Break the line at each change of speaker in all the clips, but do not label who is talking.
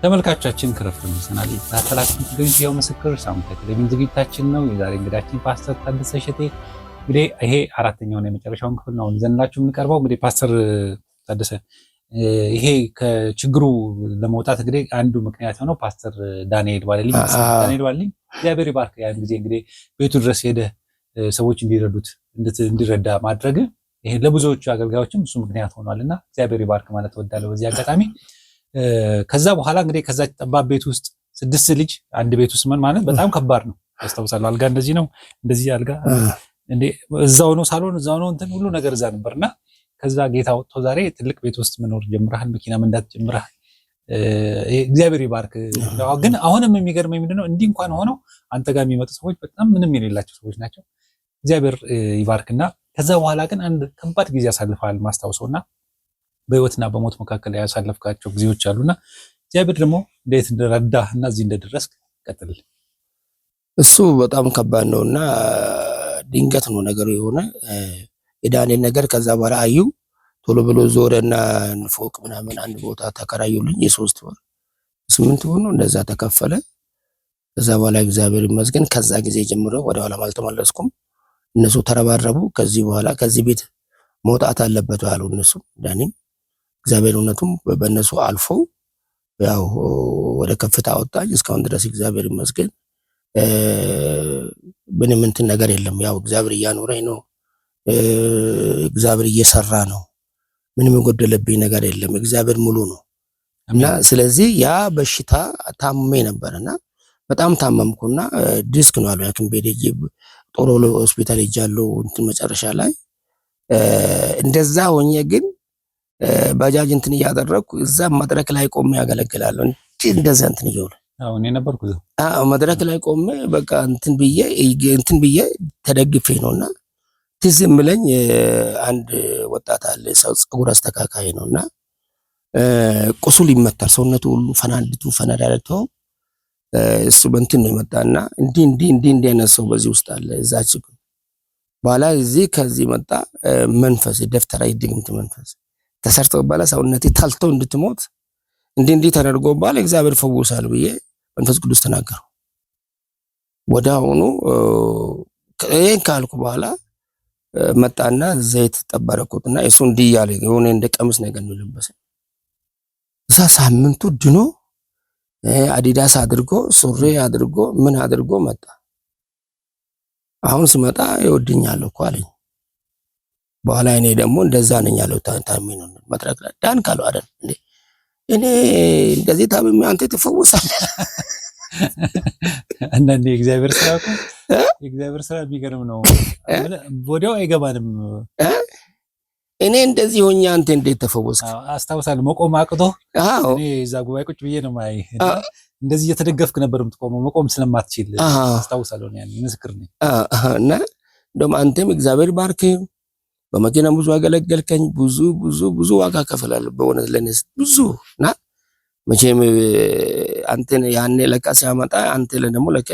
ተመልካቾቻችን ክረፍት መስናል ታላላችሁ ትገኙት ያው ምስክር ሳምንት ቴሌቪዥን ዝግጅታችን ነው። የዛሬ እንግዳችን ፓስተር ታደሰ እሸቴ እንግዲህ ይሄ አራተኛውና የመጨረሻውን ክፍል ነው ይዘንላችሁ የምንቀርበው። እንግዲህ ፓስተር ታደሰ ይሄ ከችግሩ ለመውጣት እንግዲህ አንዱ ምክንያት ሆነው ፓስተር ዳንኤል ባለልኝ እግዚአብሔር ይባርክ። ያን ጊዜ እንግዲህ ቤቱ ድረስ ሄደ ሰዎች እንዲረዱት እንዲረዳ ማድረግ ይሄ ለብዙዎቹ አገልጋዮችም እሱ ምክንያት ሆኗልና እግዚአብሔር ይባርክ ማለት እወዳለሁ በዚህ አጋጣሚ። ከዛ በኋላ እንግዲህ ከዛ ጠባብ ቤት ውስጥ 6 ልጅ አንድ ቤት ውስጥ ምን ማለት በጣም ከባድ ነው። ያስታውሳለሁ። አልጋ እንደዚህ ነው፣ እንደዚህ አልጋ እንዴ እዛው ነው ሳሎን፣ እዛው ነው እንትን ሁሉ ነገር እዛ ነበርና ከዛ ጌታ ወጥቶ ዛሬ ትልቅ ቤት ውስጥ መኖር ጀምረሃል፣ መኪና መንዳት ጀምረሃል። እግዚአብሔር ይባርክ። ግን አሁንም የሚገርመኝ ምንድነው እንዲህ እንኳን ሆነው አንተ ጋር የሚመጡ ሰዎች በጣም ምንም የሌላቸው ሰዎች ናቸው። እግዚአብሔር ይባርክና ከዛ በኋላ ግን አንድ ከባድ ጊዜ ያሳልፋል ማስታውሰውና በህይወትና በሞት መካከል ያሳለፍካቸው ጊዜዎች አሉና እግዚአብሔር ደግሞ እንዴት እንደረዳህ እና እዚህ እንደደረስክ ቀጥል።
እሱ በጣም ከባድ ነውና ድንገት ነው ነገሩ የሆነ የዳንኤል ነገር። ከዛ በኋላ አዩ ቶሎ ብሎ ዞረና ፎቅ ምናምን አንድ ቦታ ተከራዩልኝ። የ3 ወር 8 ወር ነው እንደዛ ተከፈለ። ከዛ በኋላ እግዚአብሔር ይመስገን ከዛ ጊዜ ጀምሮ ወደ ኋላ አልተመለስኩም። እነሱ ተረባረቡ። ከዚህ በኋላ ከዚህ ቤት መውጣት አለበት አሉ እነሱ። ዳንኤል እግዚአብሔር እውነቱም በእነሱ አልፎ ያው ወደ ከፍታ አወጣኝ። እስካሁን ድረስ እግዚአብሔር ይመስገን ምንም እንትን ነገር የለም። ያው እግዚአብሔር እያኖረኝ ነው። እግዚአብሔር እየሰራ ነው። ምንም የጎደለብኝ ነገር የለም። እግዚአብሔር ሙሉ ነው እና ስለዚህ ያ በሽታ ታመሜ ነበርና በጣም ታመምኩና ዲስክ ነው አሉ ያክም ቤት ጦሮ ሆስፒታል ሄጃለሁ። እንትን መጨረሻ ላይ እንደዛ ሆኜ ግን ባጃጅ እንትን እያደረኩ እዛ መድረክ ላይ ቆሜ ያገለግላለሁ። እንደዛ እንትን ይወል
እኔ ነበርኩ
መድረክ ላይ ቆሜ በቃ እንትን ብዬ ተደግፌ ነውና ትዝ የሚለኝ አንድ ወጣት አለ ሰው ፀጉር አስተካካይ ነውና ቁስል ይመታል ሰውነቱ ሁሉ ፈናዳለቶ እሱ በእንትን ነው የመጣና እንዲህ አይነት ሰው በዚህ ውስጥ አለ። እዛች በኋላ እዚህ ከዚህ መጣ መንፈስ ደፍተራ ይድግምት መንፈስ ተሰርቶ ባላ ሰውነቴ ታልቶ እንድትሞት እንዲህ ተደርጎ ባለ እግዚአብሔር ፈውሳል ብዬ መንፈስ ቅዱስ ተናገረው። ወዳውኑ ከእን ካልኩ በኋላ መጣና ዘይት ተጠባረኩትና እሱ እንዲህ ያለ የሆነ እንደ ቀምስ ነገር ነው ለበሰ። እዛ ሳምንቱ ድኖ አዲዳስ አድርጎ ሱሪ አድርጎ ምን አድርጎ መጣ። አሁን ሲመጣ ይወድኛል እኮ አለኝ። በኋላ እኔ ደግሞ እንደዛ ነኝ ያለው ታሚ ነው መድረክ ላይ ዳን ካለው አይደል እንዴ እኔ እንደዚህ ታምሜ አንተ ትፈውሳለህ።
አንዳንዴ እግዚአብሔር ስራ ቢገርም ነው። ወዲያው አይገባንም።
እኔ እንደዚህ ሆኜ አንተ እንዴት ተፈወስክ?
አስታውሳለሁ። መቆም አቅቶ እኔ እዛ ጉባኤ ቁጭ ብዬ ነው ማይ እንደዚህ እየተደገፍክ ነበር የምትቆመው መቆም ስለማትችል አስታውሳለሁ። እኔ ምስክር ነኝ።
እና እንደውም አንተም እግዚአብሔር ባርክ በመኪና ብዙ አገለገልከኝ። ብዙ ዋጋ ከፍላለሁ በእውነት ለነስ ብዙ እና መቼም አንተን ያኔ ለካ ሲያመጣ አንተ ለደሞ ለከ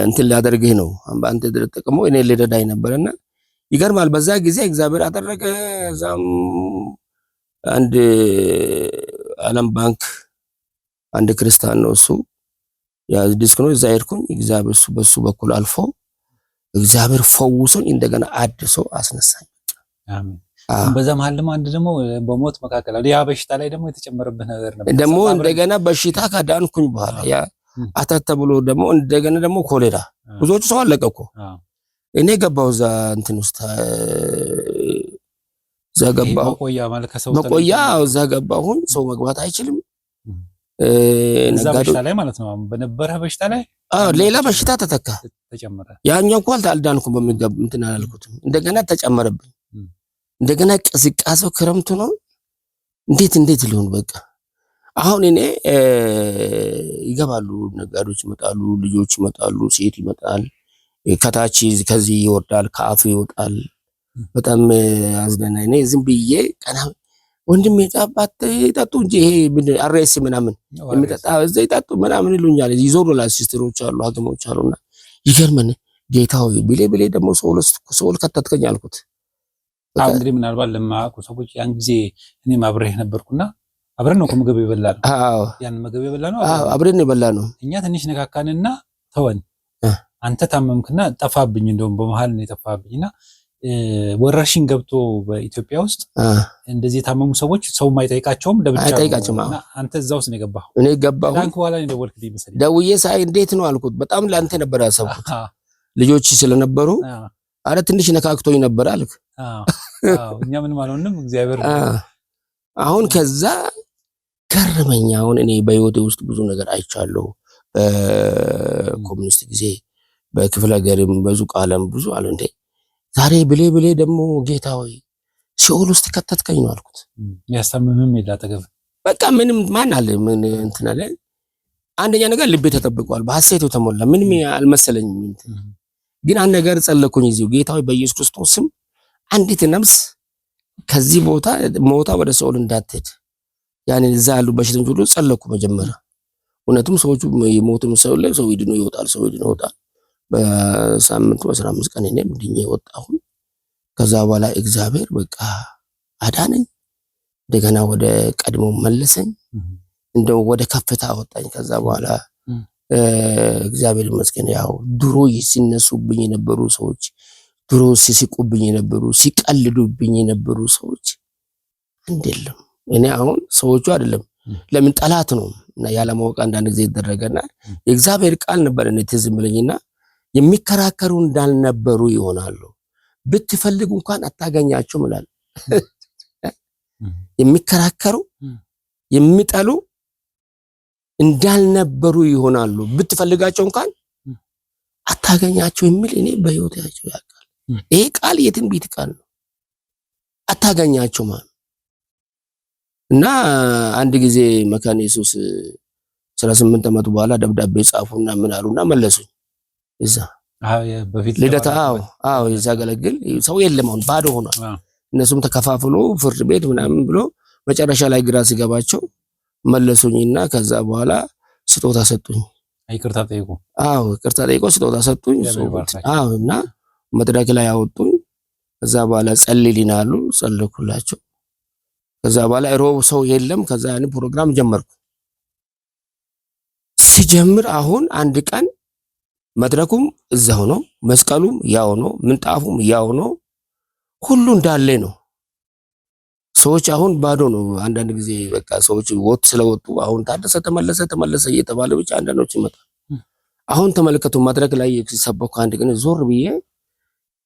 እንትን ሊያደርግህ ነው። አንተ ተጠቅሞ እኔ ልረዳኝ ነበርና ይገርማል። በዛ ጊዜ እግዚአብሔር አደረገ። ዛም አንድ ዓለም ባንክ አንድ ክርስቲያን ነው እሱ ያ ዲስክ ነው እዛ ሄድኩኝ። እግዚአብሔር በሱ በኩል አልፎ እግዚአብሔር ፈውሶኝ እንደገና አድሶ አስነሳኝ።
አሜን። በዛ መሃል ደግሞ አንድ ደግሞ በሞት መካከል ያ በሽታ ላይ ደግሞ የተጨመረበት ነገር ነበር።
ደግሞ እንደገና በሽታ ካዳንኩኝ በኋላ ያ አተት ተብሎ ደግሞ እንደገና ደግሞ ኮሌራ ብዙዎች ሰው አለቀ እኮ። እኔ ገባው እዛ እንትን ውስጥ እዛ ገባው መቆያ እዛ ገባሁኝ። ሰው መግባት አይችልም
እዛ በሽታ ላይ ማለት ነው። በነበረ በሽታ ላይ
ሌላ በሽታ ተጨመረ። ያኛው እንኳን አልዳንኩም በሚገባ እንትን አላልኩትም። እንደገና ተጨመረብኝ። እንደገና ቅዝቃዜው ክረምቱ ነው። እንዴት ሊሆን በቃ አሁን እኔ ይገባሉ ነጋዴዎች ይመጣሉ፣ ልጆች ይመጣሉ፣ ሴት ይመጣል፣ ከታች ከዚህ ይወርዳል፣ ከአፉ ይወጣል። በጣም አዝነናኝ እኔ ዝም ብዬ ቀና ወንድሜ ጣባት ይጣጡ እንጂ ይሄ አርኤስ ምናምን የሚጣጣ እዛ ይጣጡ ምናምን ይሉኛል። ይዞሩላል ሲስተሮች አሉ፣ ሐኪሞች አሉና ይገርመን ጌታው ብሌ ደግሞ ሰውል ከተትከኝ አልኩት።
እንግዲህ ምናልባት ለማያውቁ ሰዎች ያን ጊዜ እኔም አብሬህ ነበርኩና አብረን ነው ምግብ የበላነው።
አዎ
ያን ምግብ የበላነው
አብረን የበላነው።
እኛ ትንሽ ነካካንና ተወን። አንተ ታመምክና ጠፋብኝ። እንደውም በመሃል ነው የጠፋብኝና ወረርሽኝ ገብቶ በኢትዮጵያ ውስጥ እንደዚህ የታመሙ ሰዎች ሰው ማይጠይቃቸውም
ለብቻቸው።
አንተ እዛ ውስጥ ነው የገባኸው?
እኔ ገባሁ።
ዳንክ በኋላ ነው ደወልክልኝ መሰለኝ።
ደውዬ ሳይ እንዴት ነው አልኩት። በጣም ለአንተ ነበር ያሰብኩት ልጆች ስለነበሩ። አረ ትንሽ ነካክቶኝ ነበር አልክ።
እኛ ምንም አልሆንም እግዚአብሔር።
አሁን ከዛ ገረመኝ። አሁን እኔ በህይወቴ ውስጥ ብዙ ነገር አይቻለሁ። ኮሙኒስት ጊዜ በክፍለ ሀገርም ብዙ ቃለም ብዙ አለ እንዴ ዛሬ ብሌ ደግሞ ጌታ ሆይ ሲኦል ውስጥ ከተትከኝ ነው አልኩት።
ያስተምምም ይላተገብ
በቃ ምንም ማን አለ ምን እንትን አለ። አንደኛ ነገር ልቤ ተጠብቋል፣ በሐሴት ተሞላ። ምንም አልመሰለኝም። ግን አንድ ነገር ጸለኩኝ እዚሁ ጌታ ሆይ በኢየሱስ ክርስቶስ ስም አንዲት ነፍስ ከዚህ ቦታ ሞታ ወደ ሲኦል እንዳትሄድ ያኔ እዛ ያሉ በሽተኞች ሁሉ ጸለኩ መጀመሪያ። እውነቱም ሰዎቹ የሞቱም ሰው ላይ ሰው ይድኖ ይወጣል፣ ሰው ይድኖ ይወጣል። በሳምንቱ 15 ቀን እኔም ድኜ ወጣሁ። ከዛ በኋላ እግዚአብሔር በቃ አዳነኝ፣ እንደገና ወደ ቀድሞ መለሰኝ፣ እንደው ወደ ከፍታ አወጣኝ። ከዛ በኋላ እግዚአብሔር ይመስገን። ያው ድሮ ሲነሱብኝ የነበሩ ሰዎች፣ ድሮ ሲስቁብኝ የነበሩ፣ ሲቀልዱብኝ የነበሩ ሰዎች አንድ የለም። እኔ አሁን ሰዎቹ አይደለም ለምን ጠላት ነው እና ያለማወቅ አንዳንድ ጊዜ ይደረገና የእግዚአብሔር ቃል ነበር እኔ ትዝ ብለኝና የሚከራከሩ እንዳልነበሩ ይሆናሉ፣ ብትፈልጉ እንኳን አታገኛቸውም ይላል። የሚከራከሩ የሚጠሉ እንዳልነበሩ ይሆናሉ፣ ብትፈልጋቸው እንኳን አታገኛቸው የሚል እኔ በህይወት ያቸው ያውቃል። ይሄ ቃል የትንቢት ቃል ነው። አታገኛቸው ማለት እና አንድ ጊዜ መካነ ኢየሱስ 18 ዓመት በኋላ ደብዳቤ ጻፉና ምን አሉና መለሱኝ። እዛ
በፊት
ልደታ እዛ ገለግል ሰው የለም፣ አሁን ባዶ ሆኗል። እነሱም ተከፋፍሎ ፍርድ ቤት ምናምን ብሎ መጨረሻ ላይ ግራ ሲገባቸው መለሱኝና ከዛ በኋላ ስጦታ ሰጡኝ።
ይቅርታ ጠይቁ።
ይቅርታ ጠይቆ ስጦታ ሰጡኝ። እና መድረክ ላይ አወጡኝ። ከዛ በኋላ ጸልይልኝ አሉ፣ ጸለይኩላቸው። ከዛ በኋላ ሮብ ሰው የለም። ከዛ ያን ፕሮግራም ጀመርኩ። ሲጀምር አሁን አንድ ቀን መድረኩም እዛው ነው፣ መስቀሉም ያው ነው፣ ምንጣፉም ያው ነው፣ ሁሉ እንዳለ ነው። ሰዎች አሁን ባዶ ነው። አንዳንድ ጊዜ በቃ ሰዎች ወጥ ስለወጡ አሁን ታደሰ ተመለሰ እየተባለ ብቻ አንዳንዶች ይመጣል። አሁን ተመልከቱ፣ መድረክ ላይ ሲሰበኩ አንድ ቀን ዞር ብዬ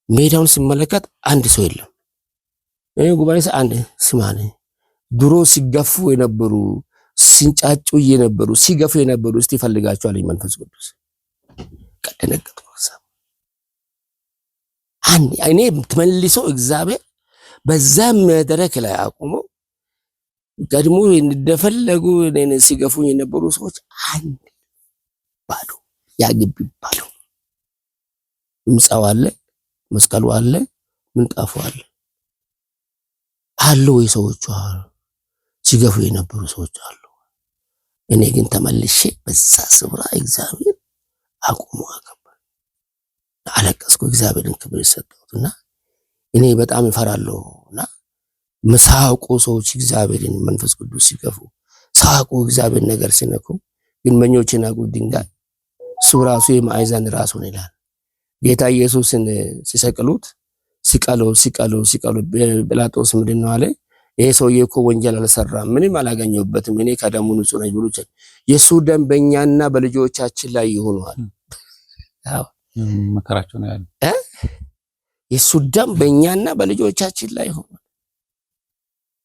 ሜዳውን ሲመለከት አንድ ሰው የለም። ጉባኤ አንድ ስማኔ ድሮ ሲገፉ የነበሩ ሲንጫጩ የነበሩ ሲገፉ የነበሩ እስቲ ፈልጋቸው አለኝ መንፈስ ቅዱስ። ቀደነገጥኩ። እኔ ተመልሶ እግዚአብሔር በዛ መድረክ ላይ አቁሞ ቀድሞ እንደፈለጉ እኔን ሲገፉኝ የነበሩ ሰዎች አንድ ባዶ፣ ያግቢ ባዶ፣ ምጻው አለ፣ መስቀሉ አለ፣ ምንጣፉ አለ ወይ ሰዎቹ ሲገፉ የነበሩ ሰዎች አሉ። እኔ ግን ተመልሼ በዛ ስፍራ እግዚአብሔር አቁሞ አከበር አለቀስኩ። እግዚአብሔርን ክብር ሰጠሁትና እኔ በጣም እፈራለሁና መሳቁ ሰዎች እግዚአብሔርን መንፈስ ቅዱስ ሲገፉ ሳቁ፣ እግዚአብሔር ነገር ሲነኩ ግንበኞችን አቁ ድንጋይ እሱ ራሱ የማዕዘን ራሱ ነው ይላል። ጌታ ኢየሱስን ሲሰቅሉት ሲቀሉ ጲላጦስ ምንድን ነው አለ? ይሄ ሰውዬ እኮ ወንጀል አልሰራም፣ ምንም አላገኘሁበትም፣ እኔ ከደሙ ንጹህ ነኝ ብሎ የሱ ደም በእኛና በልጆቻችን ላይ ይሆናል።
መከራቸው ነው ያለው።
የሱ ደም በእኛና በልጆቻችን ላይ ይሆናል።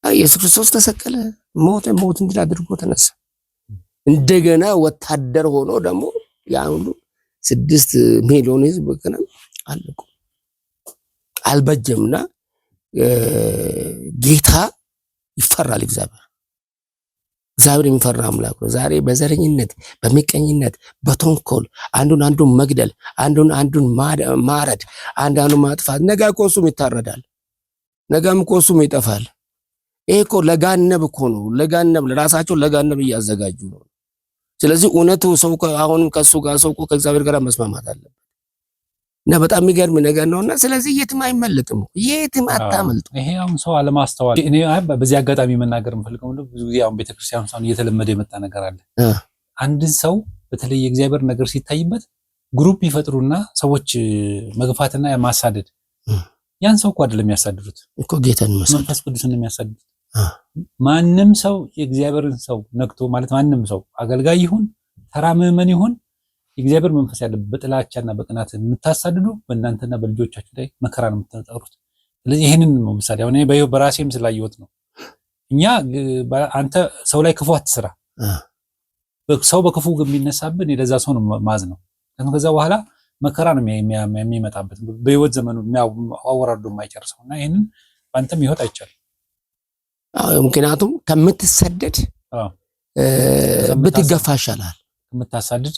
ኢየሱስ ክርስቶስ ተሰቀለ፣ ሞት እንድል አድርጎ ተነሳ። እንደገና ወታደር ሆኖ ደግሞ ያ ሁሉ 6 ሚሊዮን ህዝብ ከነ አለቁ አልበጀምና ጌታ ይፈራል። እግዚአብሔር የሚፈራ አምላክ ነው። ዛሬ በዘረኝነት በሚቀኝነት በተንኮል አንዱን መግደል አንዱን ማረድ አንዱን ማጥፋት ነገ እኮ እሱም ይታረዳል፣ ነገም እኮ እሱም ይጠፋል። ይሄ እኮ ለጋነብ እኮ ነው። ለጋነብ ለራሳቸው ለጋነብ እያዘጋጁ ነው። ስለዚህ እውነቱ ሰው አሁንም ከሱ ጋር ሰው እኮ ከእግዚአብሔር ጋር መስማማት አለበት። እና በጣም የሚገርም ነገር ነውና ስለዚህ የትም አይመለጥም፣ የትም አታመልጡ።
ይሄ አሁን ሰው አለማስተዋል። እኔ በዚህ አጋጣሚ መናገር የምፈልገው ብዙ ጊዜ አሁን ቤተክርስቲያን ውስጥ እየተለመደ የመጣ ነገር አለ። አንድን ሰው በተለይ የእግዚአብሔር ነገር ሲታይበት ግሩፕ ይፈጥሩና ሰዎች መግፋትና ማሳደድ። ያን ሰው እኮ አይደለም የሚያሳድዱት
እኮ ጌታን
መንፈስ ቅዱስን የሚያሳድዱት። ማንም ሰው የእግዚአብሔርን ሰው ነክቶ ማለት ማንም ሰው አገልጋይ ይሁን ተራ ምዕመን ይሁን የእግዚአብሔር መንፈስ ያለበት በጥላቻና በቅናት የምታሳድዱ በእናንተና በልጆቻችሁ ላይ መከራ ነው የምትጠሩት። ስለዚህ ይሄንን ነው ምሳሌ አሁን እኔ በራሴም ስላየሁት ነው። እኛ አንተ ሰው ላይ ክፉ አትስራ። ሰው በክፉ የሚነሳብን የለዛ ሰው ነው ማዝ ነው። ከዛ በኋላ መከራ ነው የሚመጣበት በህይወት ዘመኑ አወራርዶ የማይጨርሰውና ይሄንን በአንተም ህይወት አይቻልም።
ምክንያቱም ከምትሰደድ ብትገፋ ይሻላል።
ከምታሳድድ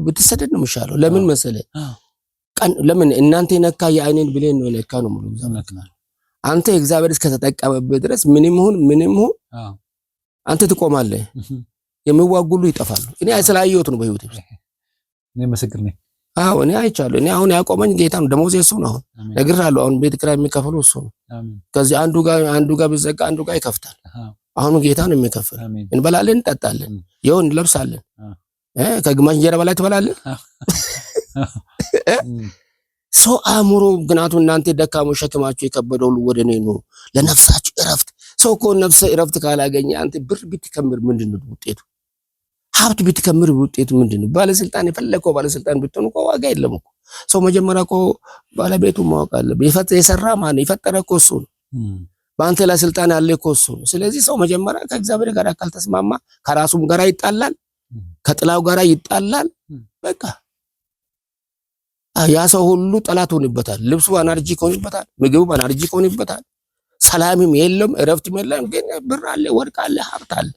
ብትሰደድ ነው የሚሻለው። ለምን መሰለህ? ለምን እናንተ ነካ የአይኔን ብሌን ነው ነካ ነው ሙሉ ዘመን። አንተ እግዚአብሔር እስከተጠቀመበት ድረስ ምንም ይሁን አንተ ትቆማለህ። የሚዋጉሉ ይጠፋሉ። እኔ ስላየሁት ነው በህይወቴ።
እኔ ምስክር ነኝ።
እኔ አይቻለሁ። እኔ አሁን ያቆመኝ ጌታ ነው። ደሞዝ እሱ ነው። አሁን ነግሬሃለሁ። አሁን ቤት ኪራይ የሚከፍለው እሱ ነው። ከዚህ አንዱ ጋር ቢዘጋ አንዱ ጋር ይከፍታል። አሁን ጌታ ነው የሚከፍል። እንበላለን፣ እንጠጣለን፣ ይሁን እንለብሳለን። ከግማሽ እንጀራ በላይ ትበላለህ። ሰው አእምሮ ምክንያቱም እናንተ ደካሞች ሸክማችሁ የከበደው ሁሉ ወደ እኔ ኑ ለነፍሳችሁ እረፍት። ሰው እኮ ነፍስ እረፍት ካላገኘ አንተ ብር ብትከምር ምንድነው ውጤቱ? ሀብት ብትከምር ውጤቱ ምንድነው? ባለስልጣን የፈለከው ባለስልጣን ብትሆን እኮ ዋጋ የለም እኮ። ሰው መጀመሪያ እኮ ባለቤቱ ማወቅ አለበት። የሰራ ማን የፈጠረ እኮ እሱ ነው። በአንተ ላይ ስልጣን ያለ እኮ እሱ ነው። ስለዚህ ሰው መጀመሪያ ከእግዚአብሔር ጋር ካልተስማማ ከራሱም ጋር ይጣላል፣ ከጥላው ጋር ይጣላል። በቃ ያ ሰው ሁሉ ጠላት ሆኖበታል። ልብሱ አናርጂክ ሆኖበታል፣ ምግቡ አናርጂክ ሆኖበታል። ሰላምም የለም፣ እረፍትም የለም። ግን ብር አለ፣ ወርቅ አለ፣ ሀብት አለ።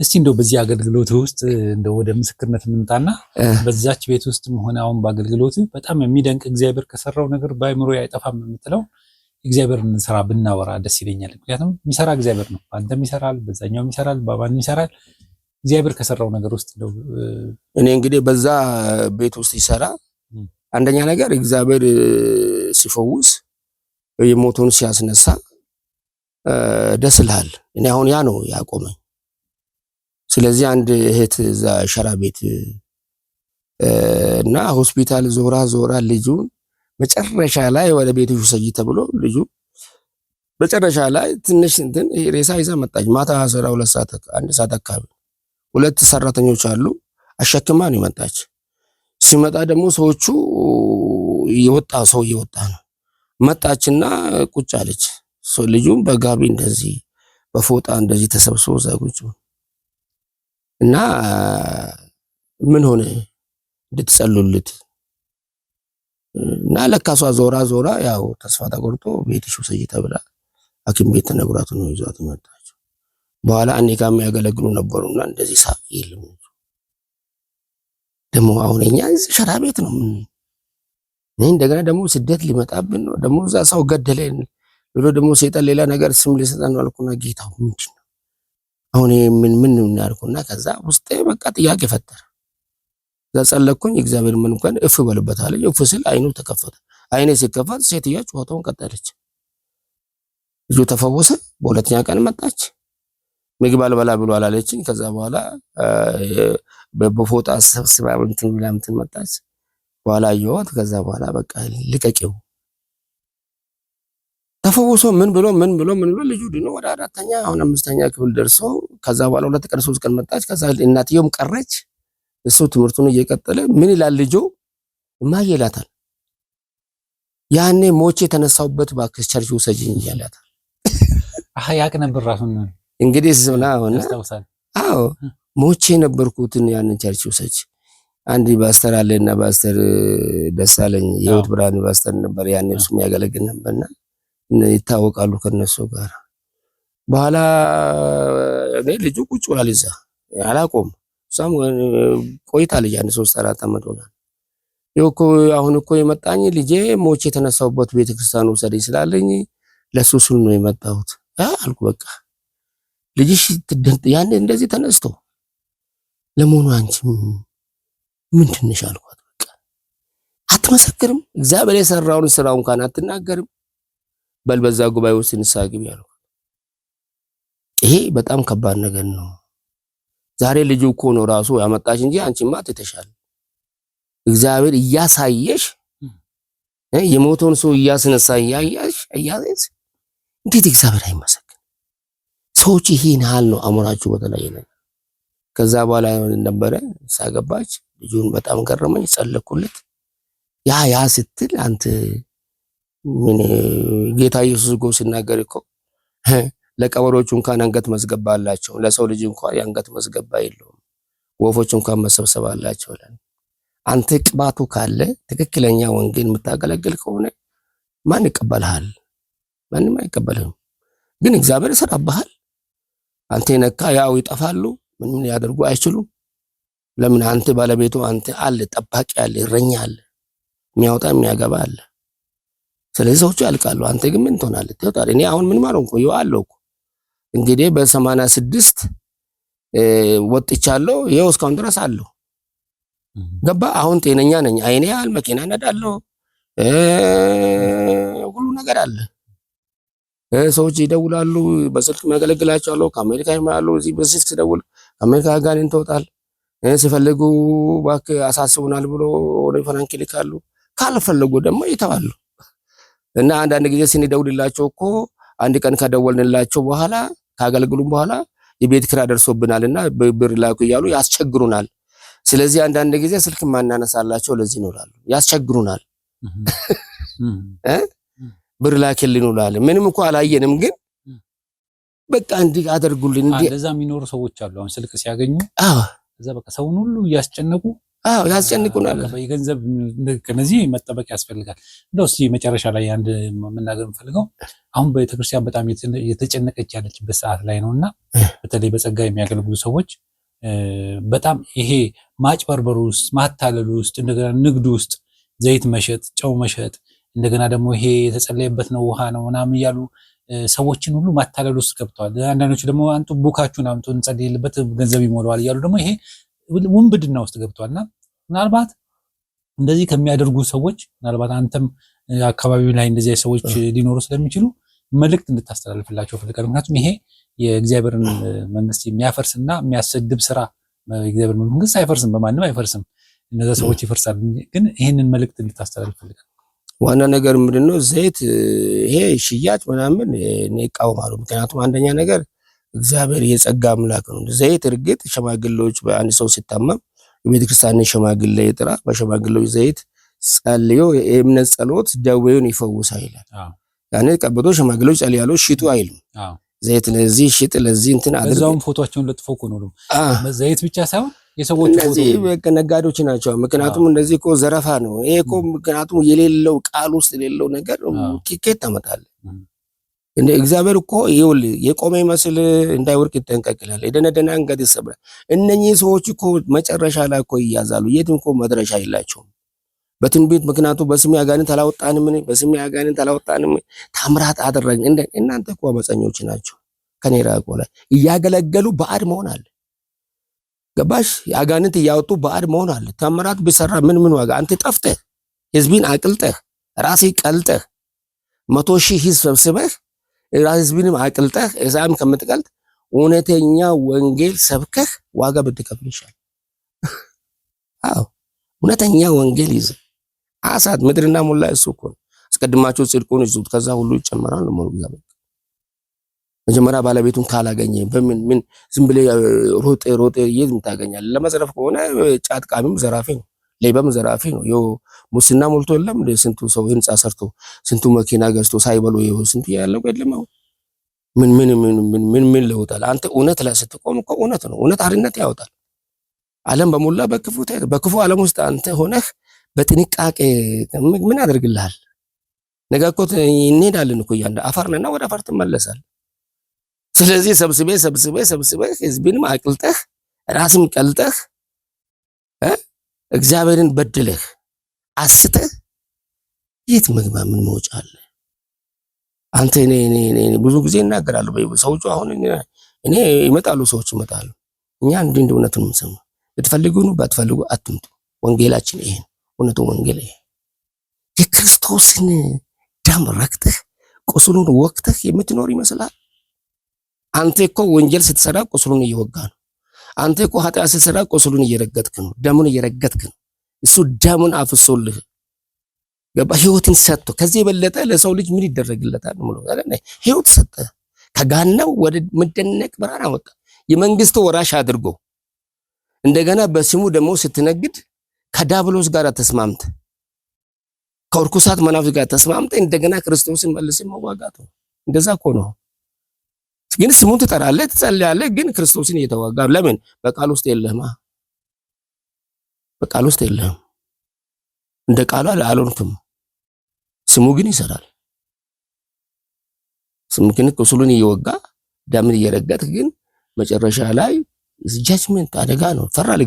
እስቲ እንደው በዚህ አገልግሎት ውስጥ እንደው ወደ ምስክርነት እንምጣና በዛች ቤት ውስጥም ሆነ አሁን በአገልግሎት በጣም የሚደንቅ እግዚአብሔር ከሰራው ነገር በአእምሮ አይጠፋም የምትለው እግዚአብሔርን ስራ ብናወራ ደስ ይለኛል። ምክንያቱም የሚሰራ እግዚአብሔር ነው። አንተም ይሰራል፣ በዛኛውም ይሰራል፣ ባባንም ይሰራል። እግዚአብሔር ከሰራው ነገር ውስጥ እንደው
እኔ እንግዲህ በዛ ቤት ውስጥ ይሰራ አንደኛ ነገር እግዚአብሔር ሲፈውስ የሞቱን ሲያስነሳ ደስ ይላል። እኔ አሁን ያ ነው ያቆመኝ። ስለዚህ አንድ እህት እዛ ሸራ ቤት እና ሆስፒታል ዞራ ልጁን መጨረሻ ላይ ወደ ቤቱ ውሰጂ ተብሎ ልጁ መጨረሻ ላይ ትንሽ እንትን ሬሳ ይዛ መጣች። ማታ 12 ሰዓት 1 ሰዓት አካባቢ 2 ሰራተኞች አሉ አሸክማ ነው መጣች። ሲመጣ ደግሞ ሰዎቹ እየወጣ ነው መጣችና ቁጭ አለች። ልጁም በጋቢ እንደዚህ በፎጣ እንደዚህ ተሰብስቦ ዛጉጭ እና ምን ሆነ እንድትጸልዩለት እና ለካሷ ዞራ ያው ተስፋ ተቆርጦ ቤትሽ ውሰጂ ተብላ ሐኪም ቤት ተነግሯት ነው ይዟት መጣች። በኋላ እኔ ጋር የሚያገለግሉ ነበሩና እንደዚህ ሳቅ የለም ደግሞ አሁን እኛ እዚህ ሸራ ቤት ነው እንደገና ደግሞ ስደት ሊመጣብን ነው ደግሞ እዛ ሰው ገደለን ብሎ ደግሞ ሰይጣን ሌላ ነገር ስም ሊሰጠን አልኩና ጌታው ምንድነው አሁን ምን እናርኩና ከዛ ውስጤ በቃ ጥያቄ ፈጠረ። ጸለይኩኝ። እግዚአብሔር ምን እንኳን እፍ በልበት አለኝ። እፍ ስል አይኑ ተከፈተ። አይኔ ሲከፈት ሴትያ ጩኸቷን ቀጠለች። ልጁ ተፈወሰ። በሁለተኛ ቀን መጣች። ምግብ አልበላ ብሎ አላለችኝ። ከዛ በኋላ በፎጣ ሰብስባ እንትን መጣች። በኋላ አየኋት። ከዛ በኋላ በቃ ልቀቂው ተፈወሶ ምን ብሎ ልጁ ድኖ ወደ 4ኛ አሁን 5ኛ ክፍል ደርሶ ከዛ በኋላ 2 ቀን 3 ቀን መጣች። ከዛ እናትየውም ቀረች። እሱ ትምህርቱን እየቀጠለ ምን ይላል ልጁ እማዬ ይላታል። ያኔ ሞቼ የተነሳውበት ባክስ ቸርች ውሰጂኝ ይላታል።
ያቅ ነበር ራሱን
እንግዲህ ዝምና ሆነ። ሞቼ ነበርኩትን ያንን ቸርች ውሰጂ። አንድ ባስተር አለና ባስተር ደሳለኝ የህይወት ብርሃን ባስተር ነበር። ያኔ እሱ የሚያገለግል ነበርና ይታወቃሉ ከነሱ ጋር። በኋላ እኔ ልጁ ቁጭ ብሏል እዛ አላቆም ሳም ቆይታለች። አንድ 3-4 አመት ሆኗል። ይኸው አሁን እኮ የመጣኝ ልጄ ሞቼ የተነሳውበት ቤተክርስቲያን ወሰደኝ ስላለኝ ለሱ ስል ነው የመጣሁት አልኩ። በቃ ልጅሽ ያን እንደዚህ ተነስቶ ለመሆኑ አንቺ ምንድን ነሽ አልኳት። በቃ አትመሰክርም። እግዚአብሔር የሰራውን ስራው እንኳን አትናገርም። በልበዛ ጉባኤ ውስጥ ንስሐ ግቢ ያለው ይሄ በጣም ከባድ ነገር ነው። ዛሬ ልጁ እኮ ነው ራሱ ያመጣሽ እንጂ አንቺማ ትተሻል። እግዚአብሔር እያሳየሽ የሞተውን ሰው እያስነሳ እያያሽ እንዴት እግዚአብሔር አይመሰክር? ሰዎች ይሄን ያህል ነው አሞራችሁ በተለይ ነው። ከዛ በኋላ ነበረ ሳገባች ልጁን በጣም ገረመኝ፣ ጸለኩለት። ያ ስትል አንተ ምን ጌታ ኢየሱስ እኮ ሲናገር እኮ ለቀበሮቹ እንኳን አንገት መዝገባ አላቸው፣ ለሰው ልጅ እንኳን የአንገት መዝገባ የለውም፣ ወፎች እንኳን መሰብሰብ አላቸው ይላል። አንተ ቅባቱ ካለ ትክክለኛ ወንጌል የምታገለግል ከሆነ ማን ይቀበልሃል? ማንም አይቀበልህም። ግን እግዚአብሔር ይሰራብሃል። አንተ ነካ ያው ይጠፋሉ፣ ምንም ሊያደርጉ አይችሉም። ለምን? አንተ ባለቤቱ አንተ አለ፣ ጠባቂ አለ፣ እረኛ አለ፣ የሚያወጣ የሚያገባ አለ። ስለዚህ ሰዎቹ ያልቃሉ። አንተ ግን ምን ትሆናለህ? ትወጣለህ። እኔ አሁን ምን ማለት ነው? ይዋለሁ እኮ እንግዲህ በ86 ወጥቻለሁ። ይኸው እስካሁን ድረስ አለሁ። ገባ? አሁን ጤነኛ ነኝ። አይኔ ያህል መኪና ነዳለሁ፣ ሁሉ ነገር አለ። ሰዎች ይደውላሉ፣ በስልክ ማገለግላቸዋለሁ። ከአሜሪካ ይመጣሉ። እዚህ በስልክ ሲደውል አሜሪካ ጋር እንተውጣል ሲፈልጉ እባክህ አሳስቡናል ብሎ ወደ ፍራንክ ይልካሉ። ካልፈለጉ ደግሞ ይተዋሉ። እና አንዳንድ ጊዜ ስንደውልላቸው እኮ አንድ ቀን ከደወልንላቸው በኋላ ካገለግሉም በኋላ የቤት ኪራይ ደርሶብናልና ብር ላኩ እያሉ ያስቸግሩናል። ስለዚህ አንዳንድ ጊዜ ስልክ ማናነሳላቸው ለዚህ ነው ይላሉ። ያስቸግሩናል። ብር ላክልን ይላል። ምንም እንኳን አላየንም፣ ግን በቃ እንዲህ አደርጉልን። እንዲህ
እንደዛ የሚኖሩ ሰዎች አሉ። አሁን ስልክ ሲያገኙ እዛ በቃ ሰውን ሁሉ እያስጨነቁ
ያስጨንቁናል።
የገንዘብ ከነዚህ መጠበቅ ያስፈልጋል። እንደው እስቲ መጨረሻ ላይ አንድ መናገር የምፈልገው አሁን ቤተክርስቲያን በጣም የተጨነቀች ያለችበት ሰዓት ላይ ነውና በተለይ በጸጋ የሚያገለግሉ ሰዎች በጣም ይሄ ማጭበርበሩ ውስጥ ማታለሉ ውስጥ እንደገና ንግዱ ውስጥ ዘይት መሸጥ፣ ጨው መሸጥ፣ እንደገና ደግሞ ይሄ የተጸለየበት ነው ውሃ ነው ምናምን እያሉ ሰዎችን ሁሉ ማታለሉ ውስጥ ገብተዋል። አንዳንዶቹ ደግሞ አንጡ ቡካችሁን አምጡ እንጸልይበት ገንዘብ ይሞላዋል እያሉ ደግሞ ይሄ ውንብድና ውስጥ ገብቷልና ምናልባት እንደዚህ ከሚያደርጉ ሰዎች ምናልባት አንተም አካባቢው ላይ እንደዚህ ሰዎች ሊኖሩ ስለሚችሉ መልእክት እንድታስተላልፍላቸው ፈልጋለሁ። ምክንያቱም ይሄ የእግዚአብሔርን መንግስት የሚያፈርስና የሚያሰድብ ስራ። የእግዚአብሔር መንግስት አይፈርስም፣ በማንም አይፈርስም። እነዛ ሰዎች ይፈርሳሉ። ግን ይሄንን መልእክት እንድታስተላልፍ ፈልጋለሁ።
ዋና ነገር ምንድነው? ዘይት ይሄ ሽያጭ ምናምን እኔ እቃወማለሁ። ምክንያቱም አንደኛ ነገር እግዚአብሔር የጸጋ አምላክ ነው። ዘይት እርግጥ ሸማግሌዎች በአንድ ሰው ሲታመም የቤተክርስቲያንን ሸማግሌ ይጥራ፣ በሸማግሌዎች ዘይት ጸልዮ የእምነት ጸሎት ደዌውን ይፈውሳል ይላል። ያኔ ቀብቶ ሸማግሌዎች ጸልያሉ ሽጡ አይልም። ዘይት ለዚህ ሽጥ ለዚህ እንትን አድርገው
በዛውም ፎቶአቸውን ለጥፎ ነው። ዘይት ብቻ ሳይሆን የሰዎች ፎቶ
ነጋዴዎች ናቸው። ምክንያቱም እንደዚህ እኮ ዘረፋ ነው። ይሄ እኮ ምክንያቱም የሌለው ቃል ውስጥ የሌለው ነገር ቲኬት ታመጣለህ። እንደ እግዚአብሔር እኮ ይኸውልህ የቆመ ይመስል እንዳይወርቅ ይጠንቀቅላል፣ የደነደነ አንገት ይሰብራል። እነኚህ ሰዎች እኮ መጨረሻ ላይ እኮ ይያዛሉ። የትም እኮ መድረሻ የላቸውም። በትንቢት ምክንያቱም በስሜ አጋንንት አላወጣንም፣ በስሜ አጋንንት አላወጣንም፣ ታምራት አደረግን። እናንተ እኮ አመፀኞች ናቸው። ከኔ ራቁ ላይ እያገለገሉ ባዕድ መሆን አለ። ገባሽ? አጋንንት እያወጡ ባዕድ መሆን አለ። ታምራት ቢሰራ ምን ዋጋ? አንተ ጠፍተህ ህዝብን አቅልጠህ ራስህ ቀልጠህ 100,000 ህዝብ ሰብስበህ ህዝብንም አቅልጠህ እዛም ከምትቀልጥ እውነተኛ ወንጌል ሰብከህ ዋጋ ብትከፍል ይሻላል። አዎ እውነተኛ ወንጌል ይዘህ አሳት ምድርና ሞላ እሱ እኮ ነው። አስቀድማችሁ ጽድቁን ይዙት ከዛ ሁሉ ይጨመራል ነው ማለት። መጀመሪያ ባለቤቱን ካላገኘ በምን ዝም ብለህ ሮጤ የት ታገኛለህ? ለመዘረፍ ከሆነ ጫት ቃሚም ዘራፊ ነው፣ ሌባም ዘራፊ ነው። ይኸው ሙስና ሞልቶ የለም እንደ ስንቱ ሰው ህንጻ ሰርቶ ስንቱ መኪና ገዝቶ ሳይበሉ ይኸው ስንቱ ያለው የለም። ምን ለውጣል? አንተ እውነት ላይ ስትቆም እኮ እውነት ነው። እውነት አርነት ያወጣል። ዓለም በሞላ በክፉ ዓለም ውስጥ አንተ ሆነህ በጥንቃቄ ምን ያደርግልሃል? ነገ እኮ እንሄዳለን እኮ ያንደ አፈር ነና ወደ አፈር ትመለሳለህ። ስለዚህ ሰብስበህ ህዝብንም አቅልጠህ ራስም ቀልጠህ እግዚአብሔርን በድለህ አስተህ የት መግባ ምን መውጫ አለ? አንተ እኔ ብዙ ጊዜ እናገራለሁ። ሰዎቹ አሁን እኔ ይመጣሉ፣ ሰዎች ይመጣሉ። እኛ እንደ እውነት ነው የምንሰማው። ብትፈልጉ ነው ባትፈልጉ አትምጡ። ወንጌላችን ይሄ ነው። እውነቱ ወንጌል ይሄ የክርስቶስን ደም ረክተህ ቁስሉን ወቅተህ የምትኖር ይመስላል? አንተ እኮ ወንጀል ስትሰራ ቁስሉን እየወጋ ነው። አንተ እኮ ኃጢአት ስትሰራ ቁስሉን እየረገጥክ ነው፣ ደሙን እየረገጥክ ነው። እሱ ደሙን አፍሶልህ ገባ ህይወትን ሰጥቶ ከዚህ የበለጠ ለሰው ልጅ ምን ይደረግለታል? ህይወት ሰጠ። ከገሃነም ወደ መደነቅ ብርሃን አወጣ። የመንግስቱ ወራሽ አድርጎ እንደገና በስሙ ደግሞ ስትነግድ ከዳብሎስ ጋር ተስማምተ ከርኩሳት መናፍስት ጋር ተስማምተ እንደገና ክርስቶስን መልሰህ መዋጋት ነው። እንደዛ እኮ ነው። ግን ስሙን ትጠራለህ፣ ትጸልያለህ፣ ግን ክርስቶስን እየተዋጋ ለምን? በቃል ውስጥ የለህማ። በቃል ውስጥ የለህም። እንደ ቃሉ አልሆንክም። ስሙ ግን ይሰራል። ስሙ ግን ቁስሉን እየወጋ ደምን እየረገጥክ ግን መጨረሻ ላይ ጃጅመንት አደጋ ነው። ፈራል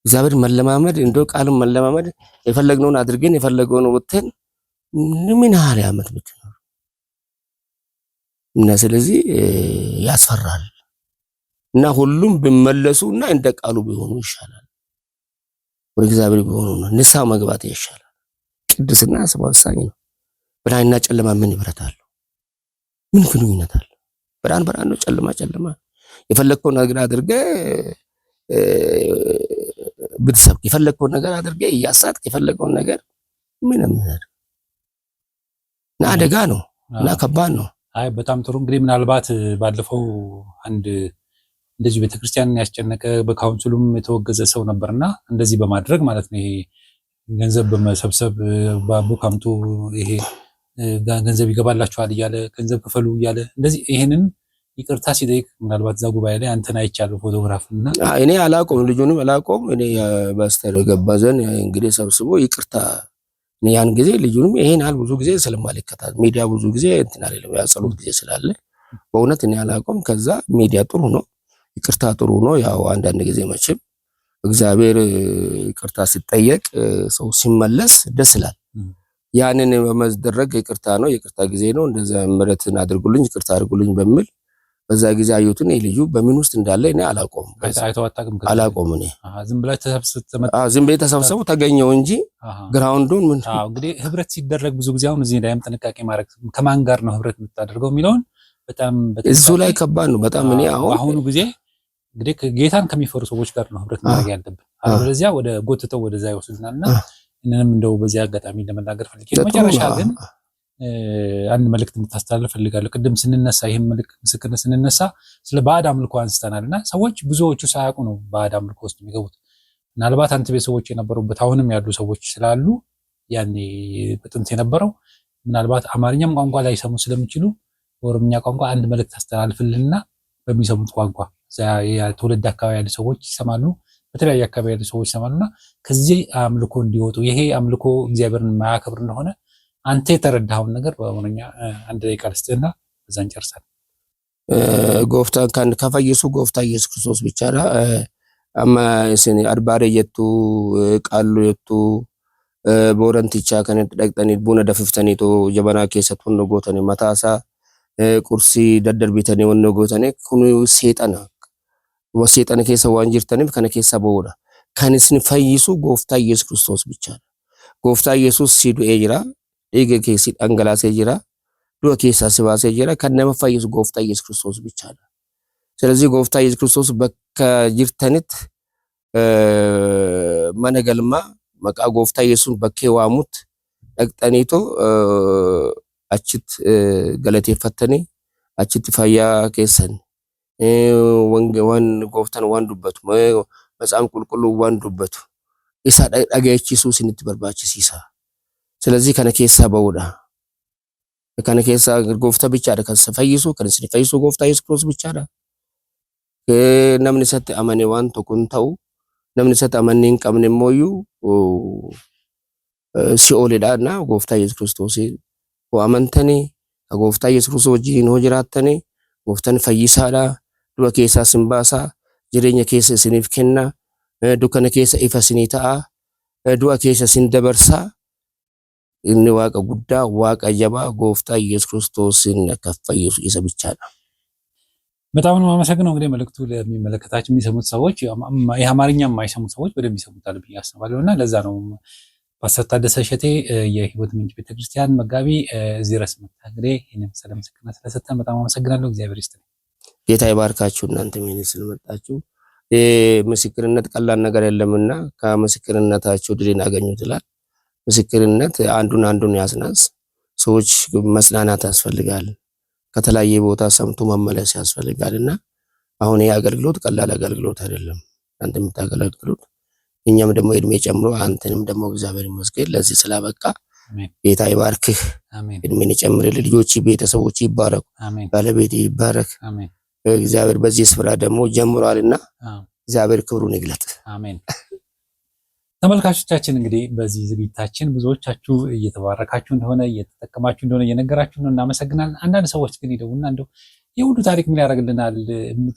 እግዚአብሔር መለማመድ እንደው ቃሉን መለማመድ የፈለግነውን አድርገን የፈለገውን ወጥተን ምን ያህል ዓመት ብትኖር እና ስለዚህ ያስፈራል። እና ሁሉም ቢመለሱና እንደ ቃሉ ቢሆኑ ይሻላል። ወደ እግዚአብሔር ቢሆኑ ንስሐ መግባት ይሻላል። ቅድስና ወሳኝ ነው። ብርሃንና ጨለማ ምን ይብረት አለው? ምን ግንኙነት አለው? ብርሃን ብርሃን ነው፣ ጨለማ ጨለማ። የፈለግከውን ነገር አድርገህ ብትሰብክ የፈለግከውን ነገር አድርገህ እያሳትክ የፈለግከውን ነገር ምንም እና አደጋ ነው እና ከባድ ነው።
አይ በጣም ጥሩ። እንግዲህ ምናልባት ባለፈው አንድ እንደዚህ ቤተክርስቲያንን ያስጨነቀ በካውንስሉም የተወገዘ ሰው ነበርና እንደዚህ በማድረግ ማለት ነው ይሄ ገንዘብ በመሰብሰብ ባቡክ አምጡ ይሄ ገንዘብ ይገባላችኋል እያለ ገንዘብ ክፈሉ እያለ እንደዚህ ይሄንን ይቅርታ ሲጠይቅ ምናልባት እዛ ጉባኤ ላይ አንተን አይቻለሁ ፎቶግራፍ እና
እኔ አላቆም ልጁንም አላቆም እኔ በስተር ገባዘን እንግዲህ ሰብስቦ ይቅርታ ያን ጊዜ ልጁንም ይሄን አል ብዙ ጊዜ ስለማልከታተል ሚዲያ ብዙ ጊዜ እንትን አይደለም ያ ጸሎት ጊዜ ስላለ በእውነት እኔ አላቆም። ከዛ ሚዲያ ጥሩ ነው፣ ይቅርታ ጥሩ ነው። ያው አንዳንድ ጊዜ መቼም እግዚአብሔር ይቅርታ ሲጠየቅ ሰው ሲመለስ ደስ ይላል። ያንን በመደረግ ይቅርታ ነው፣ ይቅርታ ጊዜ ነው። እንደዛ ምሕረትን አድርጉልኝ ይቅርታ አድርጉልኝ በሚል በዛ ጊዜ አዩትን ልጁ በምን ውስጥ እንዳለ እኔ አላቆም አላቆም እኔ ዝም ብለህ ተሰብሰቡ ተገኘው እንጂ ግራውንዱን ምን
እንግዲህ ህብረት ሲደረግ ብዙ ጊዜ አሁን እዚህ ላይም ጥንቃቄ ማድረግ ከማን ጋር ነው ህብረት የምታደርገው የሚለውን በጣም
እሱ ላይ ከባድ ነው በጣም። እኔ
አሁኑ ጊዜ እንግዲህ ጌታን ከሚፈሩ ሰዎች ጋር ነው ህብረት ማድረግ ያለብን። አለበለዚያ ወደ ጎትተው ወደዛ ይወስዱናልና እነንም እንደው በዚህ አጋጣሚ ለመናገር ፈልጌ መጨረሻ ግን አንድ መልእክት እንድታስተላልፍ ፈልጋለሁ። ቅድም ስንነሳ ይሄን መልእክት ምስክርነት ስንነሳ ስለ ባዕድ አምልኮ አንስተናልና ሰዎች ብዙዎቹ ሳያውቁ ነው ባዕድ አምልኮ ውስጥ የሚገቡት። ምናልባት አንተ ቤተሰቦች የነበሩበት አሁንም ያሉ ሰዎች ስላሉ ያኔ በጥንት የነበረው ምናልባት አማርኛም ቋንቋ ላይ ሰሙ ስለሚችሉ በኦሮምኛ ቋንቋ አንድ መልእክት አስተላልፍልና በሚሰሙት ቋንቋ ትውልድ አካባቢ ያሉ ሰዎች ይሰማሉ፣ በተለያየ አካባቢ ያሉ ሰዎች ይሰማሉና ከዚህ አምልኮ እንዲወጡ ይሄ አምልኮ እግዚአብሔርን የማያከብር እንደሆነ አንተ የተረዳኸውን ነገር በአማርኛ አንድ ደቂቃ ልስጥህና በዛን ጨርሳለን።
ጎፍታ ካን ከፈየሱ ጎፍታ ኢየሱስ ክርስቶስ ብቻ ነው። አማ እሰኒ አርባሬ የቱ ቃሉ የቱ ቦረንቲቻ ከነ ደቅጠኒ ቡነ ደፍፍተኒቶ ጀበና ከሰቱን ጎተኒ ማታሳ ቁርሲ ደደርቢተኒ ወነ ጎተኒ ኩኑ ሴጣና ወሴጣን ከሰ ዋንጅርተኒ ከነ ከሰ ቦራ ከንስን ፈይሱ ጎፍታ ኢየሱስ ክርስቶስ ብቻ ነው። ጎፍታ ኢየሱስ ሲዱ ኤጅራ ኤገ ከሲ አንገላሴ ጅራ ዱአ ከሳ ሲባሴ ጅራ ከነመ ፈይሱ ጎፍታ ኢየሱስ ክርስቶስ ብቻ ነው። ስለዚህ ጎፍታ ኢየሱስ ክርስቶስ በከጅርተኒት ማነገልማ መቃ ጎፍታ ኢየሱስ በከዋሙት ደቅጠኒቶ አችት ገለቴ ፈተኒ አችት ፈያ ከሰን ወን ጎፍታን ዋንዱበት መጻም ቁልቁሉ ዋንዱበት ኢሳ ዳገቺሱ ስንት በርባቺሲሳ ስለዚህ ከነ ከሳ በውዳ ከነ ከሳ ጎፍታ ብቻ ደ ከሰ ፈይሱ ከነስ ፈይሱ ጎፍታ ኢየሱስ ክርስቶስ ብቻ ዳ ነምን ሰተ አመኔ ዋን ተኩንተው ነምን ሰተ አመኔን ቀምን ሞዩ ሲኦልዳና ጎፍታ ኢየሱስ ክርስቶስ ወአመንተኒ ጎፍታ ኢየሱስ ክርስቶስ ጂን ሆጅራተኒ ጎፍታን ፈይሳዳ ዱአ ከሳ ሲምባሳ ጅሬኛ ከሳ ሲኒፍ ከና ዱከነ ከሳ ኢፈስኒታ ዱአ ከሳ ሲንደበርሳ እነ ዋቀ ጉዳ ዋቀ ጀባ ጎፍታ ኢየሱስ ክርስቶስን ከፈ ኢየሱስ ይሰብቻ ነው።
በጣም ነው ማመሰግነው። እንግዲህ መልእክቱ ለሚመለከታቸው የሚሰሙት ሰዎች የአማርኛ የማይሰሙት ሰዎች በደንብ ይሰሙታል ብዬ አስባለሁና ለዛ ነው ፓስተር ታደሰ እሸቴ የህይወት ምንጭ ቤተክርስቲያን መጋቢ እዚህ ድረስ መጥተህ እንግዲህ ይህንን መሰለ ምስክርነት ስለሰጠን በጣም አመሰግናለሁ። እግዚአብሔር ይስጥልኝ።
ጌታ ይባርካችሁ። እናንተም ይህንን ስለመጣችሁ ምስክርነት ቀላል ነገር የለምና ከምስክርነታችሁ ድልን አገኙት ይላል። ምስክርነት አንዱን ያስናስ። ሰዎች መጽናናት ያስፈልጋል። ከተለያየ ቦታ ሰምቶ መመለስ ያስፈልጋልና አሁን ይሄ አገልግሎት ቀላል አገልግሎት አይደለም። አንተ የምታገለግሉት እኛም ደግሞ እድሜ ጨምሮ አንተንም ደግሞ እግዚአብሔር ይመስገን ለዚህ ስላበቃ ጌታ ይባርክህ። እድሜን ይጨምርልህ። ልጆች፣ ቤተሰቦች ይባረኩ። ባለቤት ይባረክ። እግዚአብሔር በዚህ ስፍራ ደግሞ ጀምሯልና እግዚአብሔር ክብሩን ይግለጥ። አሜን።
ተመልካቾቻችን እንግዲህ በዚህ ዝግጅታችን ብዙዎቻችሁ እየተባረካችሁ እንደሆነ እየተጠቀማችሁ እንደሆነ እየነገራችሁ ነው፣ እናመሰግናለን። አንዳንድ ሰዎች ግን ይደውሉና እንደው የሁሉ ታሪክ ምን ያደርግልናል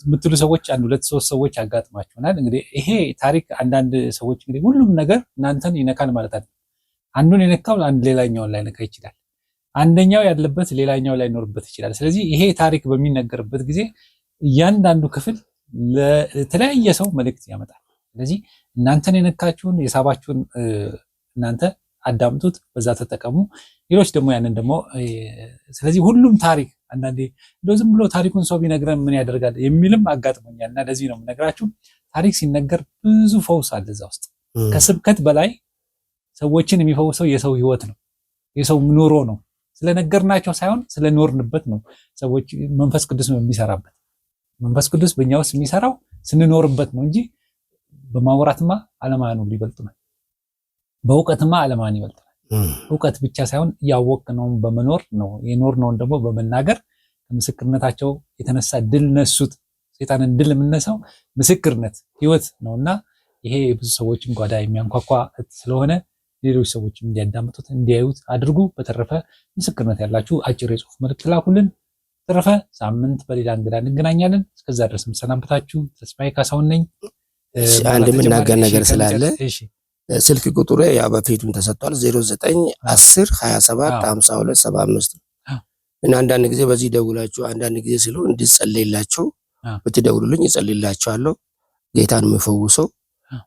የምትሉ ሰዎች አንድ ሁለት ሶስት ሰዎች ያጋጥማችሁናል። እንግዲህ ይሄ ታሪክ አንዳንድ ሰዎች እንግዲህ ሁሉም ነገር እናንተን ይነካል ማለት አይደለም። አንዱን የነካው አንድ ሌላኛውን ላይ ነካ ይችላል። አንደኛው ያለበት ሌላኛው ላይ ኖርበት ይችላል። ስለዚህ ይሄ ታሪክ በሚነገርበት ጊዜ እያንዳንዱ ክፍል ለተለያየ ሰው መልእክት ያመጣል። ስለዚህ እናንተን የነካችሁን የሳባችሁን እናንተ አዳምጡት፣ በዛ ተጠቀሙ። ሌሎች ደግሞ ያንን ደግሞ ስለዚህ ሁሉም ታሪክ አንዳንዴ እንደው ዝም ብሎ ታሪኩን ሰው ቢነግረን ምን ያደርጋል የሚልም አጋጥሞኛል። እና ለዚህ ነው የምነግራችሁ ታሪክ ሲነገር ብዙ ፈውስ አለ እዛ ውስጥ። ከስብከት በላይ ሰዎችን የሚፈውሰው የሰው ህይወት ነው፣ የሰው ኑሮ ነው። ስለነገርናቸው ሳይሆን ስለኖርንበት ነው። ሰዎች መንፈስ ቅዱስ ነው የሚሰራበት። መንፈስ ቅዱስ በእኛ ውስጥ የሚሰራው ስንኖርበት ነው እንጂ በማውራትማ አለማኑ ይበልጡናል፣ በእውቀትማ አለማኑ ይበልጡናል። እውቀት ብቻ ሳይሆን ያወቅነውን በመኖር ነው፣ የኖርነውን ደግሞ በመናገር ከምስክርነታቸው የተነሳ ድል ነሱት። ሰይጣንን ድል የምነሳው ምስክርነት ህይወት ነውና ይሄ ብዙ ሰዎችን ጓዳ የሚያንኳኳ ስለሆነ ሌሎች ሰዎች እንዲያዳምጡት እንዲያዩት አድርጉ። በተረፈ ምስክርነት ያላችሁ አጭር የጽሁፍ መልእክት ላኩልን። በተረፈ ሳምንት በሌላ እንግዳ እንገናኛለን። እስከዛ ድረስ የምሰናበታችሁ ተስፋዬ ካሳሁን ነኝ።
አንድ የምናገር ነገር ስላለ ስልክ ቁጥሩ ያ በፊቱም ተሰጥቷል 0910 27 52 75 እና አንዳንድ ጊዜ በዚህ ደውላችሁ አንዳንድ ጊዜ ሲሉ እንዲጸልይላችሁ ብትደውሉልኝ እጸልይላችኋለሁ። ጌታን የሚፈውሰው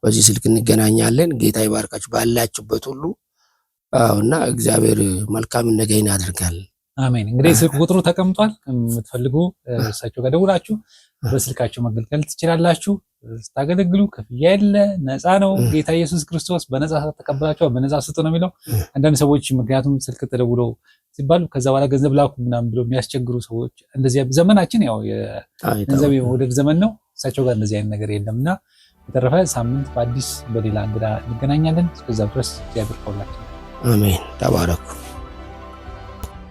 በዚህ ስልክ እንገናኛለን። ጌታ ይባርካችሁ ባላችሁበት ሁሉ። እና እግዚአብሔር መልካም ነገር ያደርጋል።
አሜን። እንግዲህ ስልክ ቁጥሩ ተቀምጧል። የምትፈልጉ እሳቸው ጋር ደውላችሁ በስልካቸው መገልገል ትችላላችሁ። ስታገለግሉ ክፍያ የለ፣ ነፃ ነው። ጌታ ኢየሱስ ክርስቶስ በነፃ ተቀበላችኋል፣ በነፃ ስጡ ነው የሚለው። አንዳንድ ሰዎች ምክንያቱም ስልክ ተደውሎ ሲባሉ ከዛ በኋላ ገንዘብ ላኩ ምናምን ብሎ የሚያስቸግሩ ሰዎች እንደዚህ ዘመናችን ያው የገንዘብ የመውደድ ዘመን ነው። እሳቸው ጋር እንደዚህ አይነት ነገር የለምና በተረፈ ሳምንት በአዲስ በሌላ እንግዳ እንገናኛለን። እስከዛ ድረስ እግዚአብሔር ከሁላችን።
አሜን። ተባረኩ።